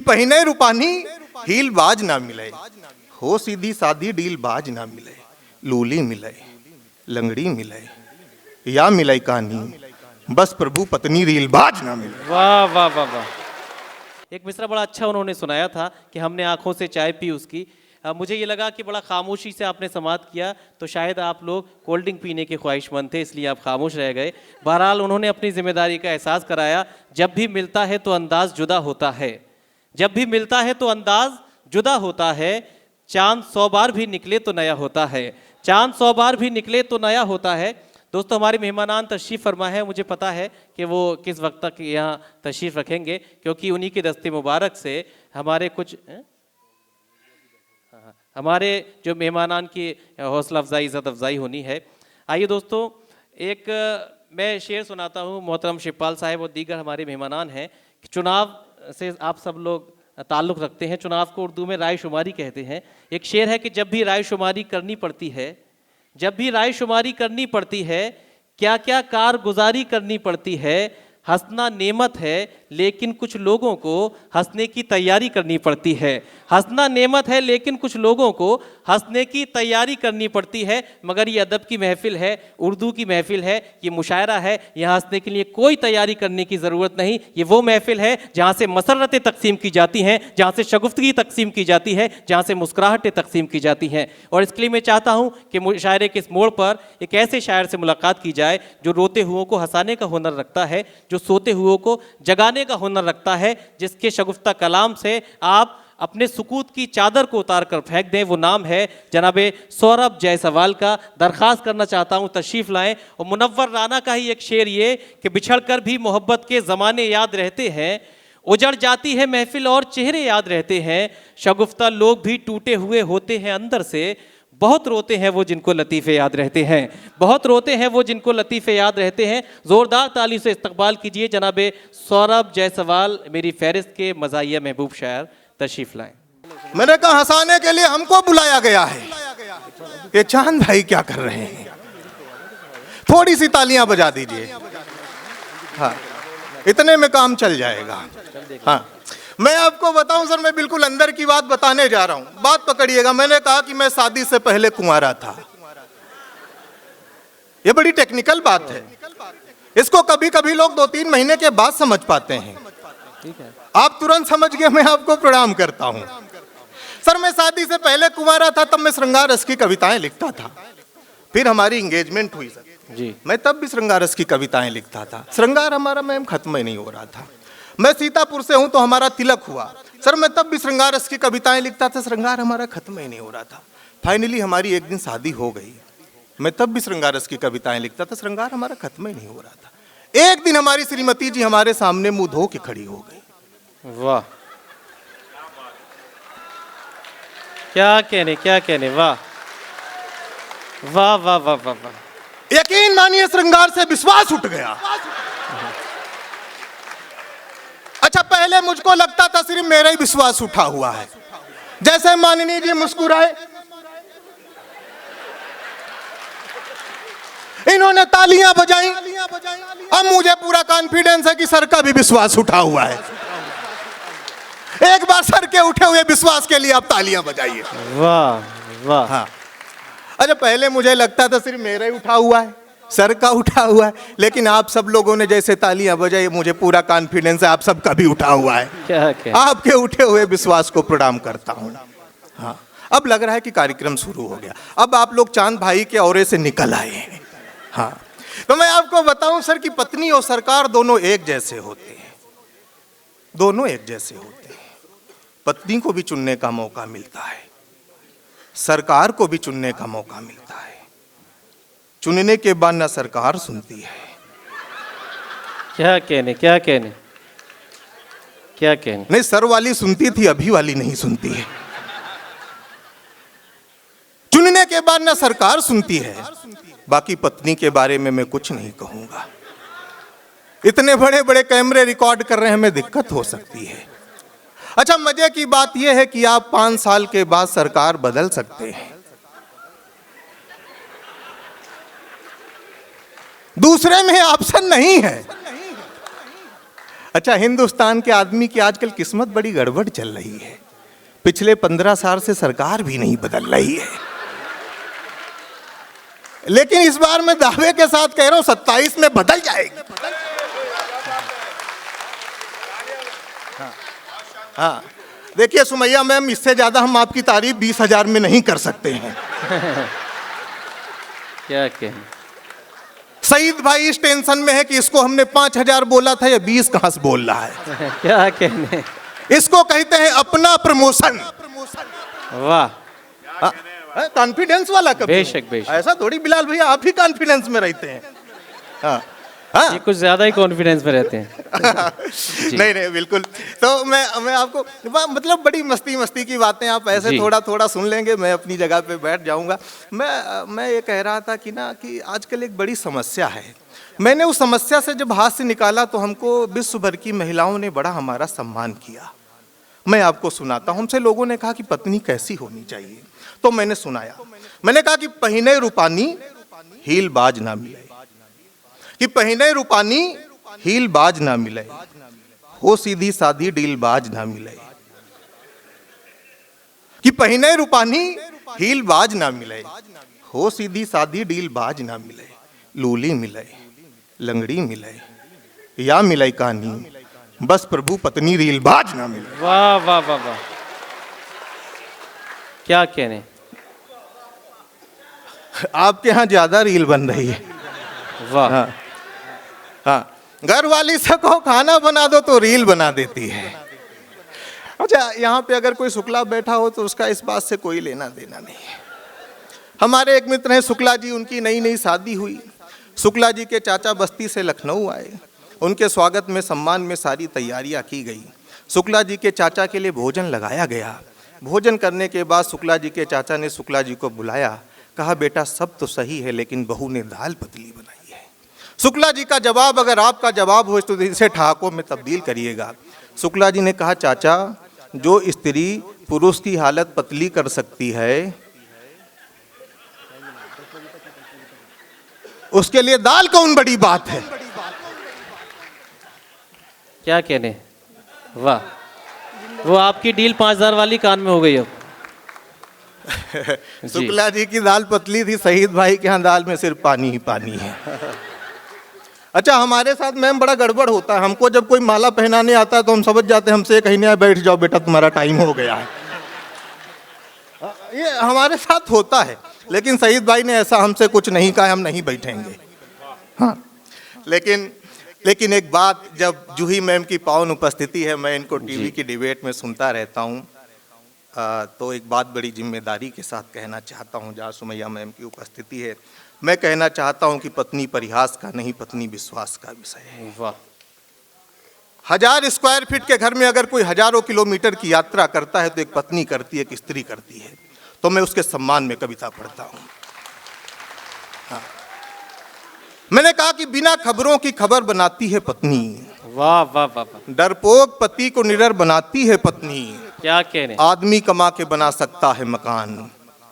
पहिने रूपानी हील बाज ना मिले, हो सीधी सादी डील बाज ना मिले, लूली मिले लंगड़ी मिले या मिले कहानी, बस प्रभु पत्नी रील बाज ना मिले। वाह वाह वाह वाह। एक मिसरा बड़ा अच्छा उन्होंने सुनाया था कि हमने आंखों से चाय पी उसकी। मुझे ये लगा कि बड़ा खामोशी से आपने समाप्त किया, तो शायद आप लोग कोल्ड ड्रिंक पीने के ख्वाहिशमंद थे, इसलिए आप खामोश रह गए। बहरहाल उन्होंने अपनी जिम्मेदारी का एहसास कराया। जब भी मिलता है तो अंदाज जुदा होता है, जब भी मिलता है तो अंदाज जुदा होता है। चांद 100 बार भी निकले तो नया होता है, चांद 100 बार भी निकले तो नया होता है। दोस्तों, हमारे मेहमानान तशरीफ़ फरमा है, मुझे पता है कि वो किस वक्त तक यहाँ तशरीफ़ रखेंगे, क्योंकि उन्हीं के दस्ते मुबारक से हमारे कुछ हमारे जो मेहमानान की हौसला अफजाई इज़्ज़त अफजाई होनी है। आइए दोस्तों, एक मैं शेर सुनाता हूँ। मोहतरम शिवपाल साहब और दीगर हमारे मेहमानान हैं। चुनाव से आप सब लोग ताल्लुक़ रखते हैं, चुनाव को उर्दू में रायशुमारी कहते हैं। एक शेर है कि जब भी रायशुमारी करनी पड़ती है, जब भी रायशुमारी करनी पड़ती है, क्या क्या कारगुजारी करनी पड़ती है। हंसना नेमत है लेकिन कुछ लोगों को हंसने की तैयारी करनी पड़ती है। हंसना नेमत है लेकिन कुछ लोगों को हंसने की तैयारी करनी पड़ती है। मगर ये अदब की महफिल है, उर्दू की महफिल है, ये मुशायरा है, यहाँ हंसने के लिए कोई तैयारी करने की ज़रूरत नहीं। ये वो महफिल है जहाँ से मसरतें तकसीम की जाती हैं, जहाँ से शगुफ्तगी तकसीम की जाती है, जहाँ से मुस्कुराहटें तकसीम की जाती हैं। और इसके लिए मैं चाहता हूँ कि मुशायरे के इस मोड़ पर एक ऐसे शायर से मुलाकात की जाए जो रोते हुओं को हंसाने का हुनर रखता है, जो सोते हुओं को जगाने का हुनर रखता है, जिसके शगुफ्ता कलाम से आप अपने सुकूत की चादर को उतार कर फेंक दें। वो नाम है जनाबे सौरभ जायसवाल का। दरख्वास्त करना चाहता हूँ तशरीफ़ लाएं। और मुनव्वर राना का ही एक शेर ये कि बिछड़ कर भी मोहब्बत के ज़माने याद रहते हैं, उजड़ जाती है महफिल और चेहरे याद रहते हैं। शगुफ्ता लोग भी टूटे हुए होते हैं अंदर से, बहुत रोते हैं वो जिनको लतीफ़े याद रहते हैं, बहुत रोते हैं वो जिनको लतीफ़े याद रहते हैं। ज़ोरदार ताली से इस्तकबाल कीजिए जनाबे सौरभ जायसवाल, मेरी फहरिस्त के मज़ाहिया महबूब शायर, तशरीफ़ लाएं। मैंने कहा हंसाने के लिए हमको बुलाया गया है, ये चांद भाई क्या कर रहे हैं? थोड़ी सी तालियां बजा दीजिए। हाँ, इतने में काम चल जाएगा। हाँ, मैं आपको बताऊं सर, मैं बिल्कुल अंदर की बात बताने जा रहा हूं, बात पकड़िएगा। मैंने कहा कि मैं शादी से पहले कुंवारा था। यह बड़ी टेक्निकल बात है, इसको कभी कभी लोग 2-3 महीने के बाद समझ पाते हैं। आप तुरंत समझ गए, मैं आपको प्रणाम करता हूं। सर, मैं शादी से पहले कुंवारा था, तब मैं श्रृंगार रस की कविताएं लिखता था। फिर हमारी एंगेजमेंट हुई सर जी, मैं तब भी श्रृंगार रस की कविताएं लिखता था। श्रृंगार हमारा मैम खत्म ही नहीं हो रहा था। मैं सीतापुर से हूं तो हमारा तिलक हुआ सर, मैं तब भी श्रृंगार रस की कविताएं लिखता था। श्रृंगार हमारा खत्म ही नहीं हो रहा था। फाइनली हमारी एक दिन शादी हो गई, मैं तब भी श्रृंगार रस की कविताएं लिखता था। श्रृंगार हमारा खत्म ही नहीं हो रहा था। एक दिन हमारी श्रीमती जी हमारे सामने मुंह धो के खड़ी हो गई। वाह, क्या कहने, क्या कहने, वाह वाह वाह वाह वाह वाह। यकीन मानिए, श्रृंगार से विश्वास उठ गया। अच्छा, पहले मुझको लगता था सिर्फ मेरा ही विश्वास उठा हुआ है। जैसे माननी जी मुस्कुराए, इन्होंने तालियां बजाई, अब मुझे पूरा कॉन्फिडेंस है कि सर का भी विश्वास उठा हुआ है। एक बार सर के उठे हुए विश्वास के लिए आप तालियां बजाइए। वाह वाह। हाँ, अच्छा, पहले मुझे लगता था सिर्फ मेरा ही उठा हुआ है, सर का उठा हुआ है, लेकिन आप सब लोगों ने जैसे तालियां बजाई, मुझे पूरा कॉन्फिडेंस है आप सब का भी उठा हुआ है। क्या आपके उठे हुए विश्वास को प्रणाम करता हूं। हाँ, अब लग रहा है कि कार्यक्रम शुरू हो गया। अब आप लोग चांद भाई के औरे से निकल आए हैं। हाँ, तो मैं आपको बताऊं सर कि पत्नी और सरकार दोनों एक जैसे होते हैं, दोनों एक जैसे होते हैं। पत्नी को भी चुनने का मौका मिलता है, सरकार को भी चुनने का मौका मिलता है। चुनने के बाद ना सरकार सुनती है। क्या कहने, क्या कहने, क्या कहने। नहीं, सर वाली सुनती थी, अभी वाली नहीं सुनती है। चुनने के बाद ना सरकार सुनती है। बाकी पत्नी के बारे में मैं कुछ नहीं कहूंगा। इतने बड़े बड़े कैमरे रिकॉर्ड कर रहे हैं, हमें दिक्कत हो सकती है। अच्छा, मजे की बात यह है कि आप 5 साल के बाद सरकार बदल सकते हैं। दूसरे में ऑप्शन नहीं है। अच्छा, हिंदुस्तान के आदमी की आजकल किस्मत बड़ी गड़बड़ चल रही है। पिछले 15 साल से सरकार भी नहीं बदल रही है, लेकिन इस बार मैं दावे के साथ कह रहा हूं 27 में बदल जाएगी। हाँ, देखिए सुमैया मैम, इससे ज्यादा हम आपकी तारीफ 20,000 में नहीं कर सकते हैं। क्या कहने। सईद भाई इस टेंशन में है कि इसको हमने 5,000 बोला था, या 20 कहां से बोल रहा है। क्या कहने। इसको कहते हैं अपना प्रमोशन। वाह, कॉन्फिडेंस वाला कभी बेशक बेशक। ऐसा थोड़ी बिलाल भैया, आप ही कॉन्फिडेंस में रहते हैं। हाँ हाँ, ये कुछ ज्यादा ही कॉन्फिडेंस में रहते हैं। नहीं नहीं बिल्कुल। तो मैं आपको मतलब बड़ी मस्ती की बातें आप ऐसे जी। थोड़ा थोड़ा सुन लेंगे, मैं अपनी जगह पे बैठ जाऊंगा। मैं ये कह रहा था कि ना कि आजकल एक बड़ी समस्या है। मैंने उस समस्या से जब हाथ से निकाला तो हमको विश्व भर की महिलाओं ने बड़ा हमारा सम्मान किया। मैं आपको सुनाता हूं। हमसे लोगों ने कहा कि पत्नी कैसी होनी चाहिए, तो मैंने सुनाया। मैंने कहा कि पहिने रूपानी हील बाज ना मिले, कि पहिने रूपानी हील बाज ना मिले, हो सीधी सादी डील बाज ना मिले। कि पहिने रूपानी हील बाज ना मिले, हो सीधी सादी डील बाज ना मिले। लूली मिले, लंगड़ी मिले, या मिले कहानी, बस प्रभु पत्नी रील बाज ना मिले। वाह वाह वाह वाह, क्या कहने। आपके यहाँ ज्यादा रील बन रही है। वाह। हाँ हाँ, घर वाली से कहो खाना बना दो तो रील बना देती है। अच्छा, यहाँ पे अगर कोई शुक्ला बैठा हो तो उसका इस बात से कोई लेना देना नहीं है। हमारे एक मित्र हैं शुक्ला जी, उनकी नई नई शादी हुई। शुक्ला जी के चाचा बस्ती से लखनऊ आए, उनके स्वागत में सम्मान में सारी तैयारियां की गई। शुक्ला जी के चाचा के लिए भोजन लगाया गया। भोजन करने के बाद शुक्ला जी के चाचा ने शुक्ला जी को बुलाया, कहा बेटा सब तो सही है लेकिन बहू ने दाल पतली बनाई है। शुक्ला जी का जवाब, अगर आपका जवाब हो तो इसे ठहाकों में तब्दील करिएगा। शुक्ला जी ने कहा चाचा, जो स्त्री पुरुष की हालत पतली कर सकती है उसके लिए दाल कौन बड़ी बात है। क्या कहने। वाह, वो आपकी डील 5,000 वाली कान में हो गई अब। शुक्ला जी की दाल पतली थी, शहीद भाई के यहाँ दाल में सिर्फ पानी ही पानी है। अच्छा, हमारे साथ मैम बड़ा गड़बड़ होता है। हमको जब कोई माला पहनाने आता है तो हम समझ जाते हैं हमसे कहीं नहीं, बैठ जाओ बेटा तुम्हारा टाइम हो गया है। ये हमारे साथ होता है, लेकिन शहीद भाई ने ऐसा हमसे कुछ नहीं कहा, हम नहीं बैठेंगे। हाँ, लेकिन एक बात, जब जूही मैम की पावन उपस्थिति है, मैं इनको टीवी की डिबेट में सुनता रहता हूँ, तो एक बात बड़ी जिम्मेदारी के साथ कहना चाहता हूँ। जहाँ सुमैया मैम की उपस्थिति है, मैं कहना चाहता हूँ कि पत्नी परिहास का नहीं, पत्नी विश्वास का विषय है। वाह। 1000 स्क्वायर फीट के घर में अगर कोई हजारों किलोमीटर की यात्रा करता है तो एक पत्नी करती है, एक स्त्री करती है। तो मैं उसके सम्मान में कविता पढ़ता हूँ। हाँ। मैंने कहा कि बिना खबरों की खबर बनाती है पत्नी। वाह वाह वाह वाह, डरपोक पति को निडर बनाती है पत्नी। क्या कहने। आदमी कमा के बना सकता है मकान,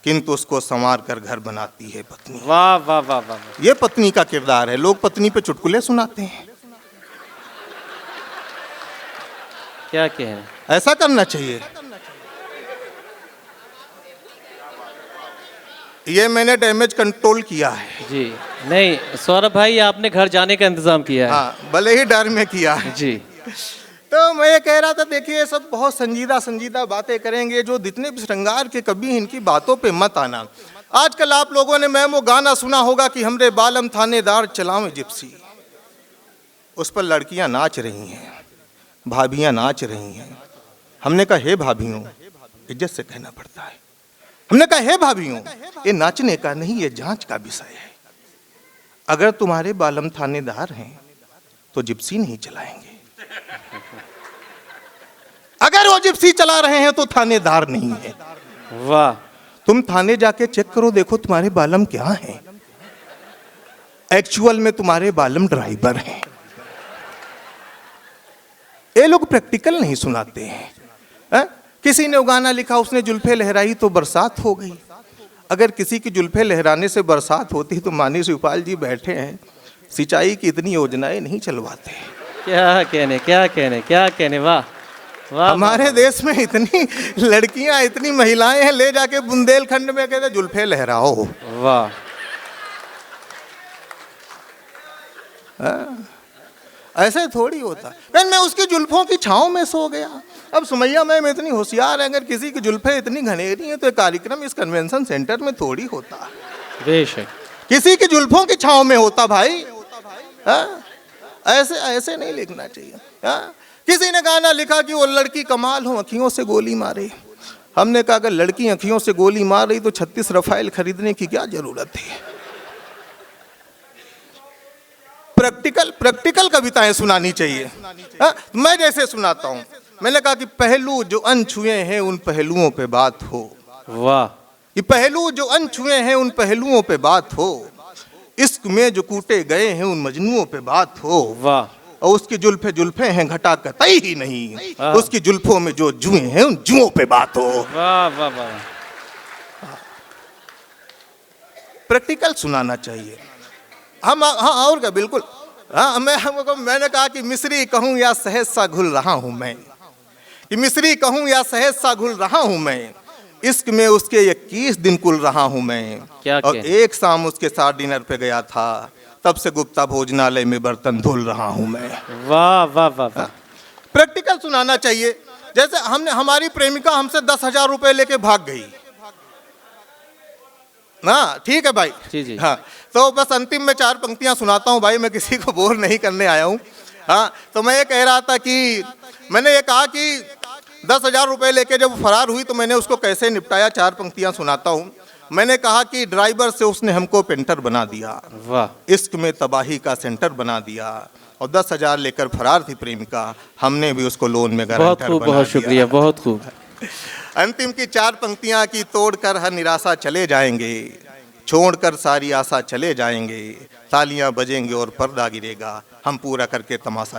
किंतु उसको संवार कर घर बनाती है पत्नी। वाह वाह वाह वाह, ये पत्नी का किरदार है। लोग पत्नी पे चुटकुले सुनाते हैं, क्या कहने। ऐसा करना चाहिए। ये मैंने डैमेज कंट्रोल किया है। जी नहीं सौरभ भाई, आपने घर जाने का इंतजाम किया है। हाँ, भले ही डर में किया है। जी। तो मैं ये कह रहा था, देखिए सब बहुत संजीदा बातें करेंगे, जो जितने भी श्रृंगार के कवि, इनकी बातों पे मत आना। आजकल आप लोगों ने मैम वो गाना सुना होगा कि हमरे बालम थानेदार चलावे जिप्सी, उस पर लड़कियां नाच रही हैं, भाभियां नाच रही हैं। हमने कहा हे भाभियों, इज्जत से कहना पड़ता है। हमने कहा हे भाभियों, ये नाचने का नहीं, ये जांच का विषय है। अगर तुम्हारे बालम थानेदार हैं तो जिप्सी नहीं चलाएंगे, अगर वो जिप्सी चला रहे हैं तो थानेदार नहीं है। वाह। तुम थाने जाके चेक करो, देखो तुम्हारे बालम क्या हैं। एक्चुअल में तुम्हारे बालम ड्राइवर हैं। ये लोग प्रैक्टिकल नहीं सुनाते हैं। किसी ने गाना लिखा, उसने जुल्फे लहराई तो बरसात हो गई। अगर किसी की जुल्फे लहराने से बरसात होती तो माननीय शिवपाल जी बैठे हैं, सिंचाई की इतनी योजनाएं नहीं चलवाते। क्या कहने, क्या कहने, क्या कहने, वाह वाह। हमारे देश में इतनी लड़कियां, इतनी महिलाएं हैं, ले जाके बुंदेलखंड में कहते जुल्फे लहराओ। वाह। ऐसे थोड़ी होता। बहन मैं उसकी जुल्फों की छांव में सो गया। अब सुमैया मैम इतनी होशियार है, अगर किसी की जुल्फे इतनी घनेरी हैं तो ये कार्यक्रम इस कन्वेंशन सेंटर में थोड़ी होता, बेशक। किसी की जुल्फों की छांव में होता भाई। हाँ? ऐसे ऐसे नहीं लिखना चाहिए। हाँ? किसी ने गाना लिखा कि वो लड़की कमाल हो, अखियों से गोली मारे। हमने कहा अगर लड़की अखियों से गोली मार रही तो 36 रफाइल खरीदने की क्या जरूरत थी। प्रैक्टिकल कविताएं सुनानी चाहिए। हाँ? मैं जैसे सुनाता हूँ, मैंने कहा कि पहलू जो अनछुए हैं उन पहलुओं पे बात हो। वाह। ये पहलू जो अनछुए हैं उन पहलुओं पे बात हो, इश्क में जो कूटे गए हैं उन मजनुओं पे बात हो। वाह। और उसकी जुल्फे हैं घटा कतई ही नहीं, उसकी जुल्फों में जो जुएं हैं उन जुओं पे बात हो। वाह वाह वाह। प्रैक्टिकल सुनाना चाहिए हम। हाँ और क्या, बिल्कुल। हाँ मैंने कहा कि मिस्री कहूँ या सहज सा घुल रहा हूँ मैं, कि मिस्री कहूँ या सहज सा घुल रहा हूँ मैं, इश्क में उसके 21 दिन कुल रहा हूँ मैं। क्या और एक शाम उसके साथ डिनर पे गया था, तब से गुप्ता भोजनालय में बर्तन धुल रहा हूँ मैं। वाह वाह वाह वाह। प्रैक्टिकल सुनाना चाहिए। जैसे हमने, हमारी प्रेमिका हमसे 10,000 रुपए लेके भाग गई ना, ठीक है भाई जी जी। हाँ, तो बस अंतिम में 4 पंक्तियां सुनाता हूँ भाई, मैं किसी को बोर नहीं करने आया हूँ। हाँ, तो मैं ये कह रहा था कि मैंने ये कहा कि 10,000 रुपए लेके जब फरार हुई तो मैंने उसको कैसे निपटाया, 4 पंक्तियां सुनाता हूँ। मैंने कहा कि ड्राइवर से उसने हमको पेंटर बना दिया, वाह। इश्क में तबाही का सेंटर बना दिया, और 10,000 लेकर फरार थी प्रेमिका, हमने भी उसको लोन में बहुत गारंटर खूब, बना बहुत दिया। शुक्रिया, बहुत खूब। अंतिम की 4 पंक्तियां की तोड़कर हर निराशा चले जाएंगे, छोड़कर सारी आशा चले जाएंगे, तालियां बजेंगे और पर्दा गिरेगा, हम पूरा करके तमाशा